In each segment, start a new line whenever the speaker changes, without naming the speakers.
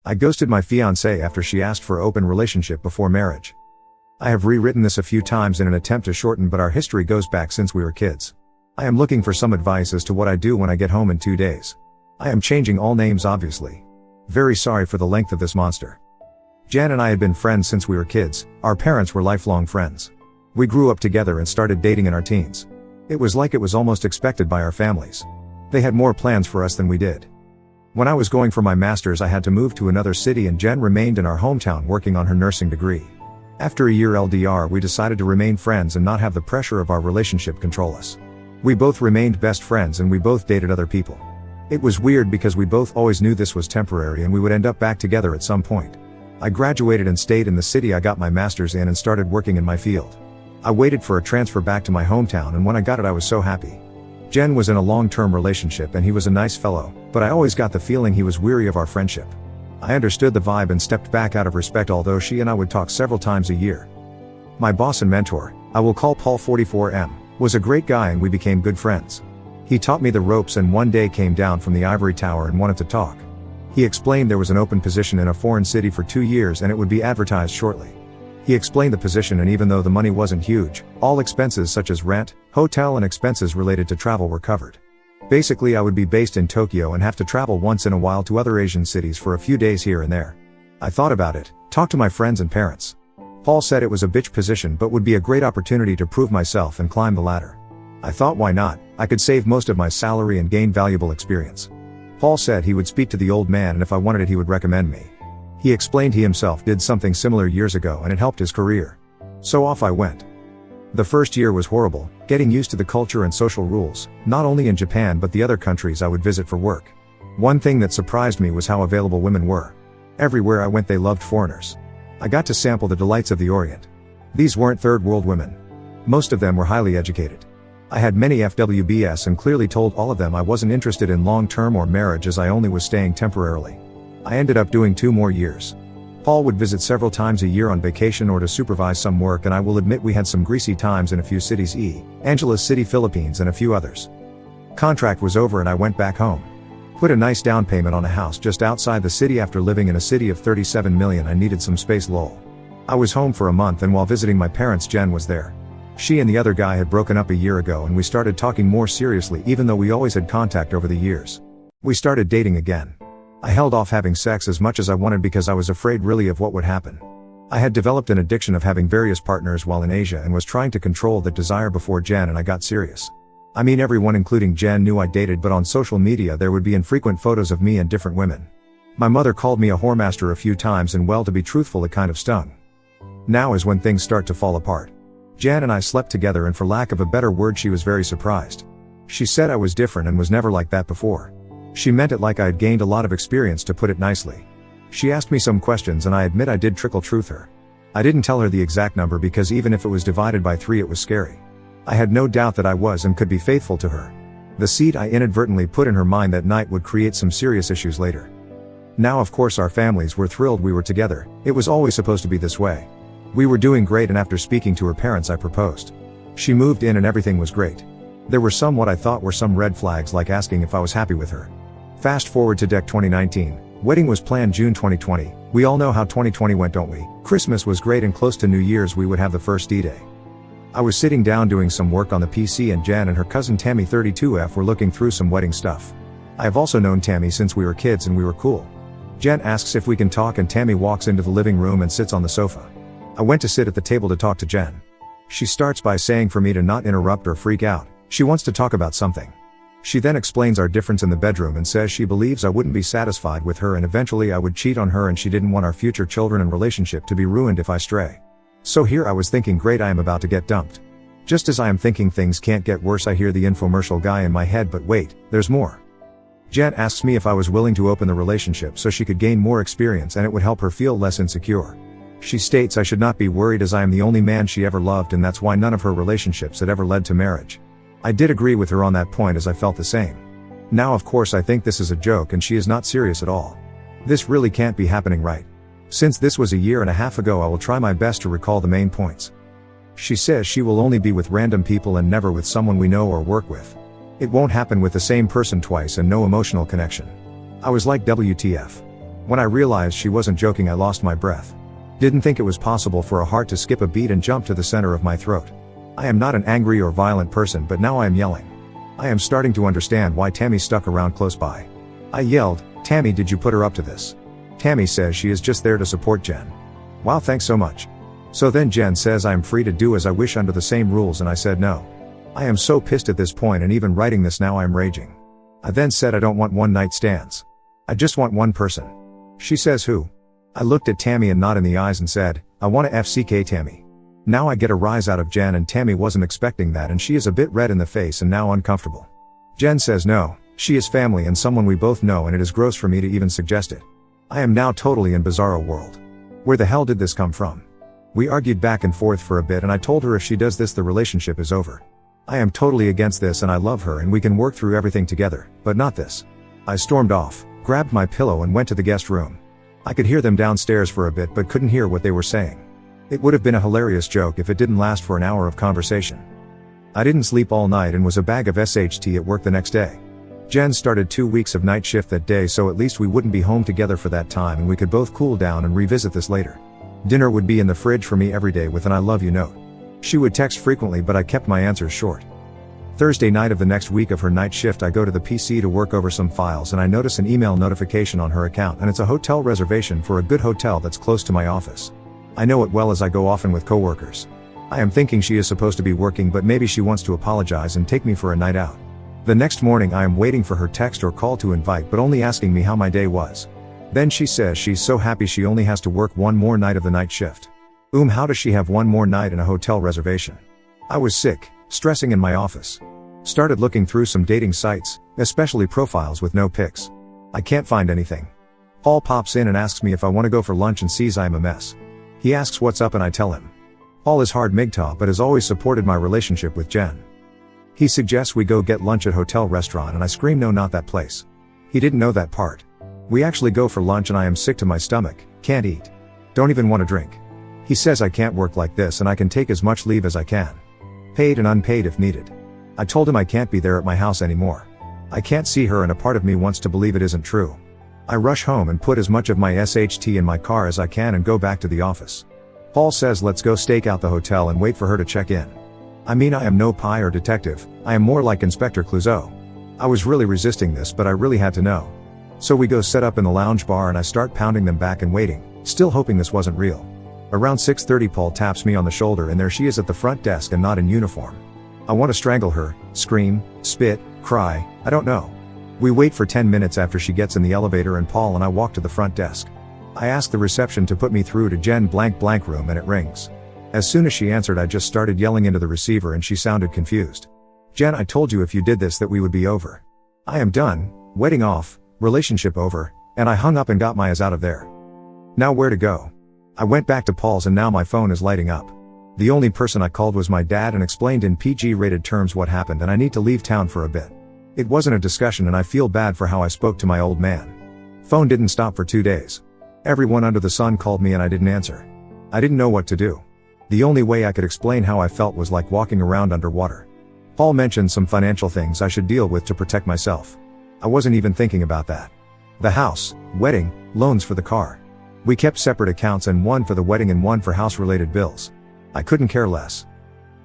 I ghosted my fiancée after she asked for open relationship before marriage. I have rewritten this a few times in an attempt to shorten, but our history goes back since we were kids. I am looking for some advice as to what I do when I get home in 2 days. I am changing all names obviously. Very sorry for the length of this monster. Jan and I had been friends since we were kids. Our parents were lifelong friends. We grew up together and started dating in our teens. It was like it was almost expected by our families. They had more plans for us than we did. When I was going for my master's, I had to move to another city and Jen remained in our hometown working on her nursing degree. After a year LDR, we decided to remain friends and not have the pressure of our relationship control us. We both remained best friends and we both dated other people. It was weird because we both always knew this was temporary and we would end up back together at some point. I graduated and stayed in the city I got my master's in and started working in my field. I waited for a transfer back to my hometown, and when I got it I was so happy. Jen was in a long-term relationship and he was a nice fellow, but I always got the feeling he was weary of our friendship. I understood the vibe and stepped back out of respect, although she and I would talk several times a year. My boss and mentor, I will call Paul 44M, was a great guy and we became good friends. He taught me the ropes and one day came down from the ivory tower and wanted to talk. He explained there was an open position in a foreign city for 2 years and it would be advertised shortly. He explained the position, and even though the money wasn't huge, all expenses such as rent, hotel and expenses related to travel were covered. Basically I would be based in Tokyo and have to travel once in a while to other Asian cities for a few days here and there. I thought about it, talked to my friends and parents. Paul said it was a bitch position but would be a great opportunity to prove myself and climb the ladder. I thought, why not? I could save most of my salary and gain valuable experience. Paul said he would speak to the old man and if I wanted it he would recommend me. He explained he himself did something similar years ago and it helped his career. So off I went. The first year was horrible, getting used to the culture and social rules, not only in Japan but the other countries I would visit for work. One thing that surprised me was how available women were. Everywhere I went they loved foreigners. I got to sample the delights of the Orient. These weren't third world women. Most of them were highly educated. I had many FWBs and clearly told all of them I wasn't interested in long-term or marriage, as I only was staying temporarily. I ended up doing 2 more years. Paul would visit several times a year on vacation or to supervise some work, and I will admit we had some greasy times in a few cities, Angeles City, Philippines and a few others. Contract was over and I went back home. Put a nice down payment on a house just outside the city. After living in a city of 37 million I needed some space, lol. I was home for a month and while visiting my parents Jen was there. She and the other guy had broken up a year ago and we started talking more seriously, even though we always had contact over the years. We started dating again. I held off having sex as much as I wanted because I was afraid really of what would happen. I had developed an addiction of having various partners while in Asia and was trying to control that desire before Jen and I got serious. I mean, everyone including Jen knew I dated, but on social media there would be infrequent photos of me and different women. My mother called me a whoremaster a few times and, well, to be truthful, it kind of stung. Now is when things start to fall apart. Jan and I slept together and for lack of a better word she was very surprised. She said I was different and was never like that before. She meant it like I had gained a lot of experience, to put it nicely. She asked me some questions and I admit I did trickle truth her. I didn't tell her the exact number because even if it was divided by 3 it was scary. I had no doubt that I was and could be faithful to her. The seed I inadvertently put in her mind that night would create some serious issues later. Now of course our families were thrilled we were together. It was always supposed to be this way. We were doing great and after speaking to her parents I proposed. She moved in and everything was great. There were some what I thought were some red flags, like asking if I was happy with her. Fast forward to 2019. Wedding was planned June 2020. We all know how 2020 went, don't we? Christmas was great and close to New Year's we would have the first D-Day. I was sitting down doing some work on the PC and Jen and her cousin Tammy 32F were looking through some wedding stuff. I have also known Tammy since we were kids and we were cool. Jen asks if we can talk and Tammy walks into the living room and sits on the sofa. I went to sit at the table to talk to Jen. She starts by saying for me to not interrupt or freak out. She wants to talk about something. She then explains our difference in the bedroom and says she believes I wouldn't be satisfied with her and eventually I would cheat on her and she didn't want our future children and relationship to be ruined if I stray. So here I was thinking, great, I am about to get dumped. Just as I am thinking things can't get worse, I hear the infomercial guy in my head, but wait, there's more. Jen asks me if I was willing to open the relationship so she could gain more experience and it would help her feel less insecure. She states I should not be worried as I am the only man she ever loved and that's why none of her relationships had ever led to marriage. I did agree with her on that point as I felt the same. Now of course I think this is a joke and she is not serious at all. This really can't be happening, right? Since this was a year and a half ago I will try my best to recall the main points. She says she will only be with random people and never with someone we know or work with. It won't happen with the same person twice and no emotional connection. I was like, WTF. When I realized she wasn't joking, I lost my breath. Didn't think it was possible for a heart to skip a beat and jump to the center of my throat. I am not an angry or violent person, but now I am yelling. I am starting to understand why Tammy stuck around close by. I yelled, "Tammy, did you put her up to this?" Tammy says she is just there to support Jen. Wow, thanks so much. So then Jen says I am free to do as I wish under the same rules, and I said no. I am so pissed at this point, and even writing this now I am raging. I then said I don't want one night stands. I just want one person. She says who? I looked at Tammy and nodded in the eyes and said, I want to FCK Tammy. Now I get a rise out of Jen, and Tammy wasn't expecting that, and she is a bit red in the face and now uncomfortable. Jen says no, she is family and someone we both know, and it is gross for me to even suggest it. I am now totally in bizarro world. Where the hell did this come from? We argued back and forth for a bit, and I told her if she does this the relationship is over. I am totally against this, and I love her and we can work through everything together, but not this. I stormed off, grabbed my pillow and went to the guest room. I could hear them downstairs for a bit but couldn't hear what they were saying. It would have been a hilarious joke if it didn't last for an hour of conversation. I didn't sleep all night and was a bag of SHT at work the next day. Jen started 2 weeks of night shift that day, so at least we wouldn't be home together for that time and we could both cool down and revisit this later. Dinner would be in the fridge for me every day with an I love you note. She would text frequently, but I kept my answers short. Thursday night of the next week of her night shift, I go to the PC to work over some files and I notice an email notification on her account, and it's a hotel reservation for a good hotel that's close to my office. I know it well as I go often with coworkers. I am thinking she is supposed to be working, but maybe she wants to apologize and take me for a night out. The next morning I am waiting for her text or call to invite, but only asking me how my day was. Then she says she's so happy she only has to work one more night of the night shift. How does she have one more night in a hotel reservation? I was sick, stressing in my office. Started looking through some dating sites, especially profiles with no pics. I can't find anything. Paul pops in and asks me if I want to go for lunch and sees I am a mess. He asks what's up and I tell him. Paul is hard MGTOW but has always supported my relationship with Jen. He suggests we go get lunch at hotel restaurant and I scream no, not that place. He didn't know that part. We actually go for lunch and I am sick to my stomach, can't eat. Don't even want to drink. He says I can't work like this and I can take as much leave as I can. Paid and unpaid if needed. I told him I can't be there at my house anymore. I can't see her and a part of me wants to believe it isn't true. I rush home and put as much of my SHT in my car as I can and go back to the office. Paul says let's go stake out the hotel and wait for her to check in. I mean, I am no pie or detective, I am more like Inspector Clouseau. I was really resisting this, but I really had to know. So we go set up in the lounge bar and I start pounding them back and waiting, still hoping this wasn't real. Around 6:30 Paul taps me on the shoulder and there she is at the front desk and not in uniform. I want to strangle her, scream, spit, cry, I don't know. We wait for 10 minutes after she gets in the elevator and Paul and I walk to the front desk. I ask the reception to put me through to Jen blank blank room and it rings. As soon as she answered I just started yelling into the receiver and she sounded confused. Jen, I told you if you did this that we would be over. I am done, wedding off, relationship over, and I hung up and got my ass out of there. Now where to go? I went back to Paul's and now my phone is lighting up. The only person I called was my dad and explained in PG-rated terms what happened and I need to leave town for a bit. It wasn't a discussion and I feel bad for how I spoke to my old man. Phone didn't stop for 2 days. Everyone under the sun called me and I didn't answer. I didn't know what to do. The only way I could explain how I felt was like walking around underwater. Paul mentioned some financial things I should deal with to protect myself. I wasn't even thinking about that. The house, wedding, loans for the car. We kept separate accounts, and one for the wedding and one for house-related bills. I couldn't care less.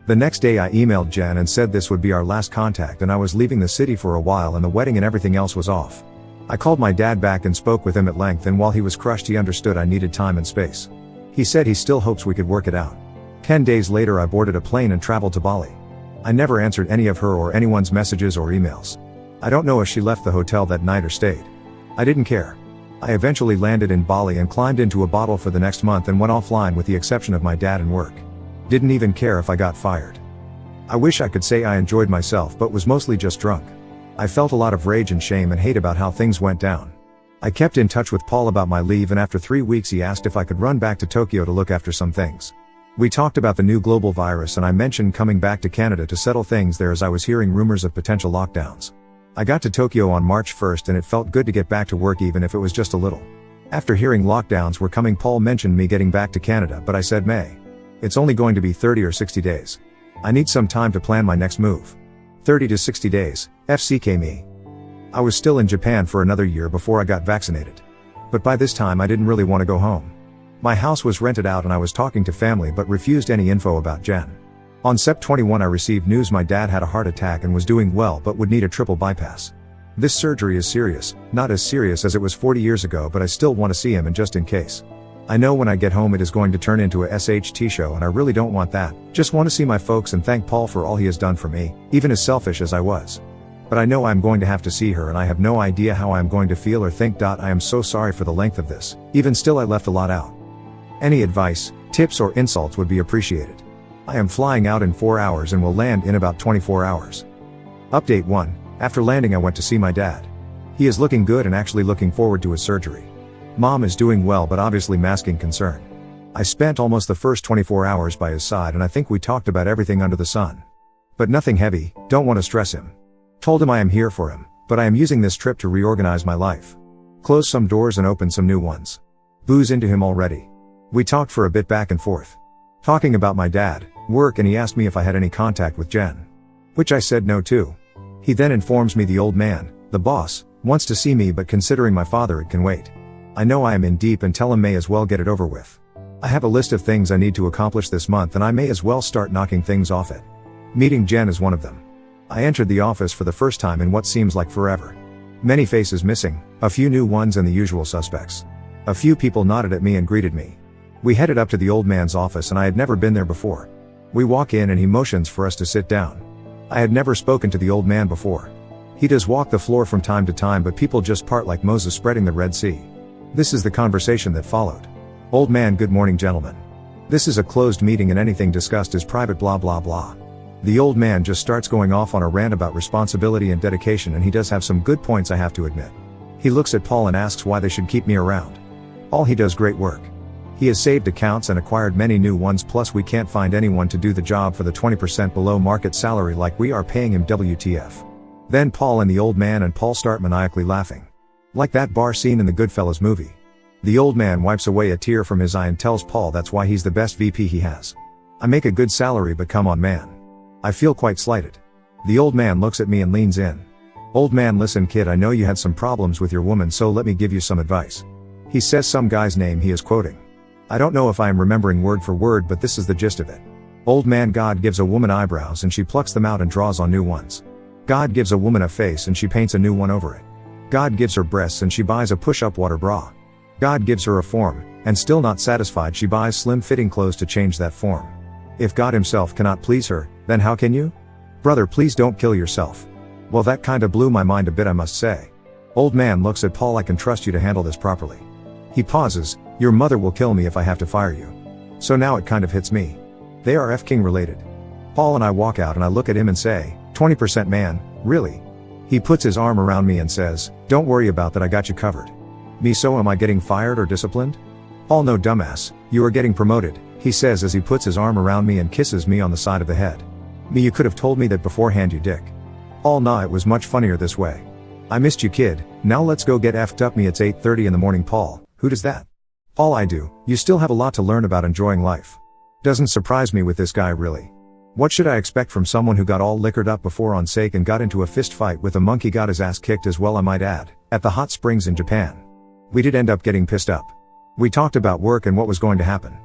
The next day I emailed Jen and said this would be our last contact and I was leaving the city for a while and the wedding and everything else was off. I called my dad back and spoke with him at length, and while he was crushed he understood I needed time and space. He said he still hopes we could work it out. 10 days later I boarded a plane and traveled to Bali. I never answered any of her or anyone's messages or emails. I don't know if she left the hotel that night or stayed. I didn't care. I eventually landed in Bali and climbed into a bottle for the next month and went offline with the exception of my dad and work. Didn't even care if I got fired. I wish I could say I enjoyed myself, but was mostly just drunk. I felt a lot of rage and shame and hate about how things went down. I kept in touch with Paul about my leave, and after 3 weeks he asked if I could run back to Tokyo to look after some things. We talked about the new global virus and I mentioned coming back to Canada to settle things there as I was hearing rumors of potential lockdowns. I got to Tokyo on March 1st and it felt good to get back to work even if it was just a little. After hearing lockdowns were coming, Paul mentioned me getting back to Canada, but I said May. It's only going to be 30 or 60 days. I need some time to plan my next move. 30 to 60 days, FCK me. I was still in Japan for another year before I got vaccinated. But by this time I didn't really want to go home. My house was rented out and I was talking to family but refused any info about Jen. On Sept 21 I received news my dad had a heart attack and was doing well but would need a triple bypass. This surgery is serious, not as serious as it was 40 years ago, but I still want to see him, and just in case. I know when I get home it is going to turn into a SHT show and I really don't want that. Just want to see my folks and thank Paul for all he has done for me, even as selfish as I was. But I know I'm going to have to see her and I have no idea how I am going to feel or think. I am so sorry for the length of this. Even still I left a lot out. Any advice, tips or insults would be appreciated. I am flying out in 4 hours and will land in about 24 hours. Update 1. After landing I went to see my dad. He is looking good and actually looking forward to his surgery. Mom is doing well but obviously masking concern. I spent almost the first 24 hours by his side and I think we talked about everything under the sun. But nothing heavy, don't want to stress him. Told him I am here for him, but I am using this trip to reorganize my life. Close some doors and open some new ones. Booze into him already. We talked for a bit back and forth. Talking about my dad, work, and he asked me if I had any contact with Jen. Which I said no to. He then informs me the old man, the boss, wants to see me but considering my father it can wait. I know I am in deep and tell him may as well get it over with. I have a list of things I need to accomplish this month and I may as well start knocking things off it. Meeting Jen is one of them. I entered the office for the first time in what seems like forever. Many faces missing, a few new ones and the usual suspects. A few people nodded at me and greeted me. We headed up to the old man's office and I had never been there before. We walk in and he motions for us to sit down. I had never spoken to the old man before. He does walk the floor from time to time but people just part like Moses spreading the Red Sea. This is the conversation that followed. Old man: good morning gentlemen. This is a closed meeting and anything discussed is private blah blah blah. The old man just starts going off on a rant about responsibility and dedication and he does have some good points I have to admit. He looks at Paul and asks why they should keep me around. All he does great work. He has saved accounts and acquired many new ones, plus we can't find anyone to do the job for the 20% below market salary like we are paying him. WTF. Then Paul and the old man and Paul start maniacally laughing. Like that bar scene in the Goodfellas movie. The old man wipes away a tear from his eye and tells Paul that's why he's the best VP he has. I make a good salary but come on man. I feel quite slighted. The old man looks at me and leans in. Old man: listen kid, I know you had some problems with your woman so let me give you some advice. He says some guy's name he is quoting. I don't know if I am remembering word for word but this is the gist of it. Old man: God gives a woman eyebrows and she plucks them out and draws on new ones. God gives a woman a face and she paints a new one over it. God gives her breasts and she buys a push-up water bra. God gives her a form, and still not satisfied she buys slim-fitting clothes to change that form. If God himself cannot please her, then how can you? Brother, please don't kill yourself. Well, that kinda blew my mind a bit, I must say. Old man looks at Paul: I can trust you to handle this properly. He pauses: your mother will kill me if I have to fire you. So now it kind of hits me. They are F-King related. Paul and I walk out and I look at him and say, 20% man, really? He puts his arm around me and says, don't worry about that, I got you covered. Me: so am I getting fired or disciplined? Paul: no dumbass, you are getting promoted, he says as he puts his arm around me and kisses me on the side of the head. Me: you could have told me that beforehand, you dick. Paul: nah, it was much funnier this way. I missed you kid, now let's go get effed up. Me: it's 8:30 in the morning. Paul: who does that? Paul: I do. You still have a lot to learn about enjoying life. Doesn't surprise me with this guy really. What should I expect from someone who got all liquored up before on sake and got into a fist fight with a monkey, got his ass kicked as well I might add, at the hot springs in Japan. We did end up getting pissed up. We talked about work and what was going to happen.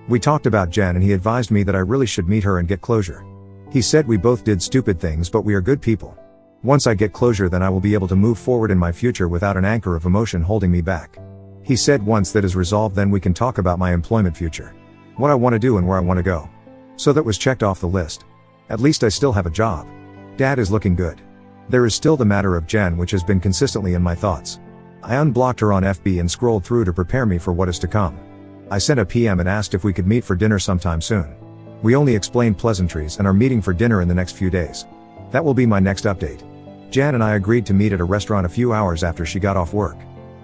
We talked about Jen and he advised me that I really should meet her and get closure. He said we both did stupid things but we are good people. Once I get closure then I will be able to move forward in my future without an anchor of emotion holding me back. He said once that is resolved then we can talk about my employment future. What I want to do and where I want to go. So that was checked off the list. At least I still have a job. Dad is looking good. There is still the matter of Jen which has been consistently in my thoughts. I unblocked her on FB and scrolled through to prepare me for what is to come. I sent a PM and asked if we could meet for dinner sometime soon. We only explained pleasantries and are meeting for dinner in the next few days. That will be my next update. Jan and I agreed to meet at a restaurant a few hours after she got off work.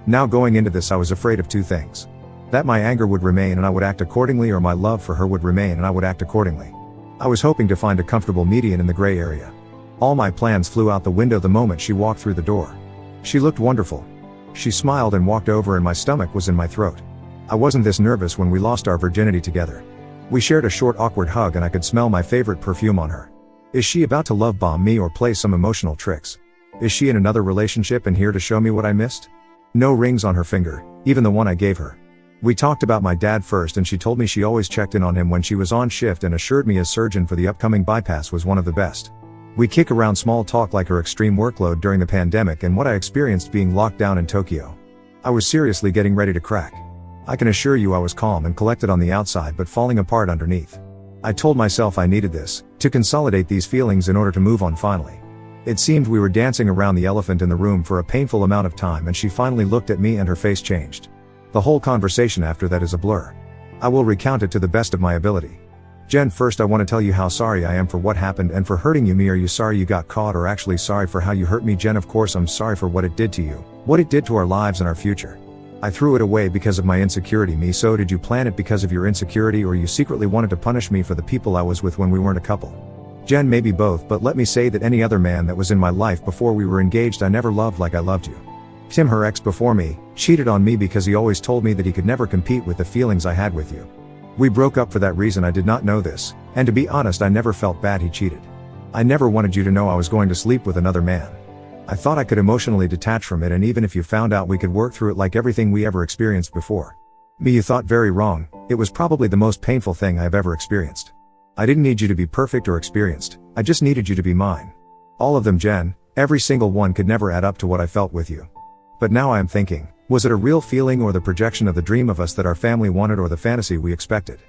Now going into this I was afraid of two things. That my anger would remain and I would act accordingly, or my love for her would remain and I would act accordingly. I was hoping to find a comfortable median in the gray area. All my plans flew out the window the moment she walked through the door. She looked wonderful. She smiled and walked over and my stomach was in my throat. I wasn't this nervous when we lost our virginity together. We shared a short awkward hug and I could smell my favorite perfume on her. Is she about to love bomb me or play some emotional tricks? Is she in another relationship and here to show me what I missed? No rings on her finger, even the one I gave her. We talked about my dad first and she told me she always checked in on him when she was on shift and assured me his surgeon for the upcoming bypass was one of the best. We kick around small talk like her extreme workload during the pandemic and what I experienced being locked down in Tokyo. I was seriously getting ready to crack. I can assure you I was calm and collected on the outside but falling apart underneath. I told myself I needed this, to consolidate these feelings in order to move on finally. It seemed we were dancing around the elephant in the room for a painful amount of time and she finally looked at me and her face changed. The whole conversation after that is a blur. I will recount it to the best of my ability. Jen, first I want to tell you how sorry I am for what happened and for hurting you. Me, are you sorry you got caught or actually sorry for how you hurt me? Jen, of course I'm sorry for what it did to you, what it did to our lives and our future. I threw it away because of my insecurity. Me, so did you plan it because of your insecurity or you secretly wanted to punish me for the people I was with when we weren't a couple? Jen, maybe both, but let me say that any other man that was in my life before we were engaged I never loved like I loved you. Tim, her ex before me, cheated on me because he always told me that he could never compete with the feelings I had with you. We broke up for that reason. I did not know this, and to be honest I never felt bad he cheated. I never wanted you to know I was going to sleep with another man. I thought I could emotionally detach from it, and even if you found out we could work through it like everything we ever experienced before. Me, you thought very wrong. It was probably the most painful thing I've ever experienced. I didn't need you to be perfect or experienced, I just needed you to be mine. All of them, Jen, every single one could never add up to what I felt with you. But now I am thinking, was it a real feeling or the projection of the dream of us that our family wanted or the fantasy we expected?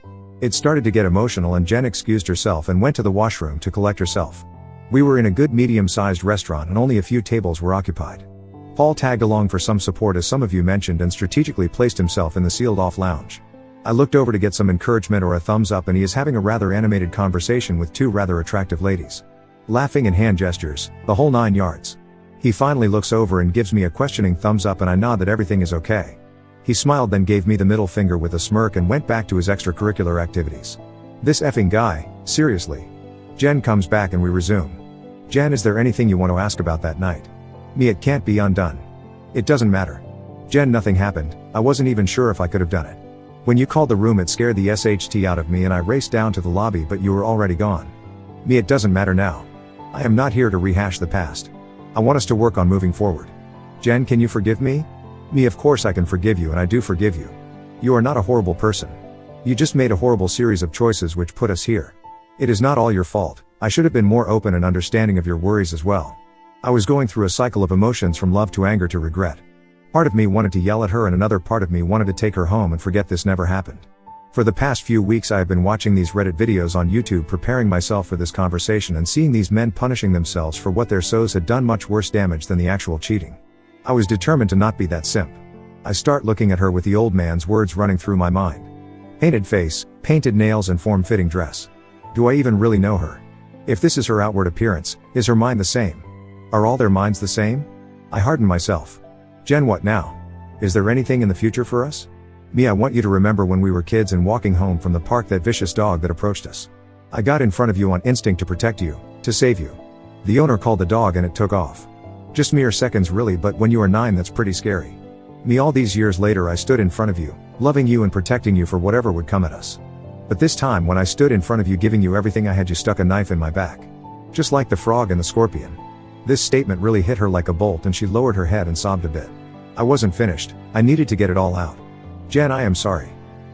It started to get emotional and Jen excused herself and went to the washroom to collect herself. We were in a good medium-sized restaurant and only a few tables were occupied. Paul tagged along for some support as some of you mentioned and strategically placed himself in the sealed-off lounge. I looked over to get some encouragement or a thumbs up and he is having a rather animated conversation with two rather attractive ladies. Laughing and hand gestures, the whole 9 yards. He finally looks over and gives me a questioning thumbs up and I nod that everything is okay. He smiled, then gave me the middle finger with a smirk and went back to his extracurricular activities. This effing guy, seriously. Jen comes back and we resume. Jen, is there anything you want to ask about that night? Me, it can't be undone. It doesn't matter. Jen, nothing happened, I wasn't even sure if I could have done it. When you called the room it scared the SHT out of me and I raced down to the lobby but you were already gone. Me, it doesn't matter now. I am not here to rehash the past. I want us to work on moving forward. Jen, can you forgive me? Me, of course I can forgive you and I do forgive you. You are not a horrible person. You just made a horrible series of choices which put us here. It is not all your fault. I should have been more open and understanding of your worries as well. I was going through a cycle of emotions from love to anger to regret. Part of me wanted to yell at her and another part of me wanted to take her home and forget this never happened. For the past few weeks I have been watching these Reddit videos on YouTube preparing myself for this conversation and seeing these men punishing themselves for what their so's had done much worse damage than the actual cheating. I was determined to not be that simp. I start looking at her with the old man's words running through my mind. Painted face, painted nails and form-fitting dress. Do I even really know her? If this is her outward appearance, is her mind the same? Are all their minds the same? I harden myself. Jen, what now? Is there anything in the future for us? Me, I want you to remember when we were kids and walking home from the park, that vicious dog that approached us. I got in front of you on instinct to protect you, to save you. The owner called the dog and it took off. Just mere seconds really, but when you are 9 that's pretty scary. Me, all these years later I stood in front of you, loving you and protecting you for whatever would come at us. But this time when I stood in front of you giving you everything I had, you stuck a knife in my back. Just like the frog and the scorpion. This statement really hit her like a bolt and she lowered her head and sobbed a bit. I wasn't finished, I needed to get it all out. Jen, I am sorry.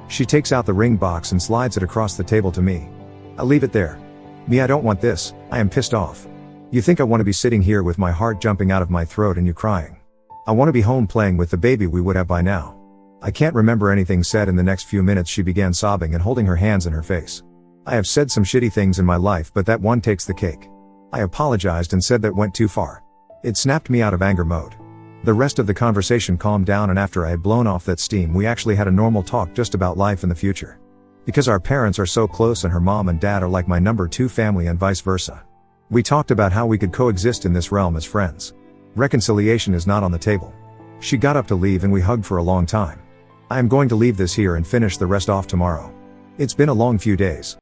She takes out the ring box and slides it across the table to me. I leave it there. Me, I don't want this, I am pissed off. You think I want to be sitting here with my heart jumping out of my throat and you crying? I want to be home playing with the baby we would have by now. I can't remember anything said in the next few minutes. She began sobbing and holding her hands in her face. I have said some shitty things in my life, but that one takes the cake. I apologized and said that went too far. It snapped me out of anger mode. The rest of the conversation calmed down, and after I had blown off that steam we actually had a normal talk just about life in the future. Because our parents are so close and her mom and dad are like my number 2 family and vice versa. We talked about how we could coexist in this realm as friends. Reconciliation is not on the table. She got up to leave and we hugged for a long time. I am going to leave this here and finish the rest off tomorrow. It's been a long few days.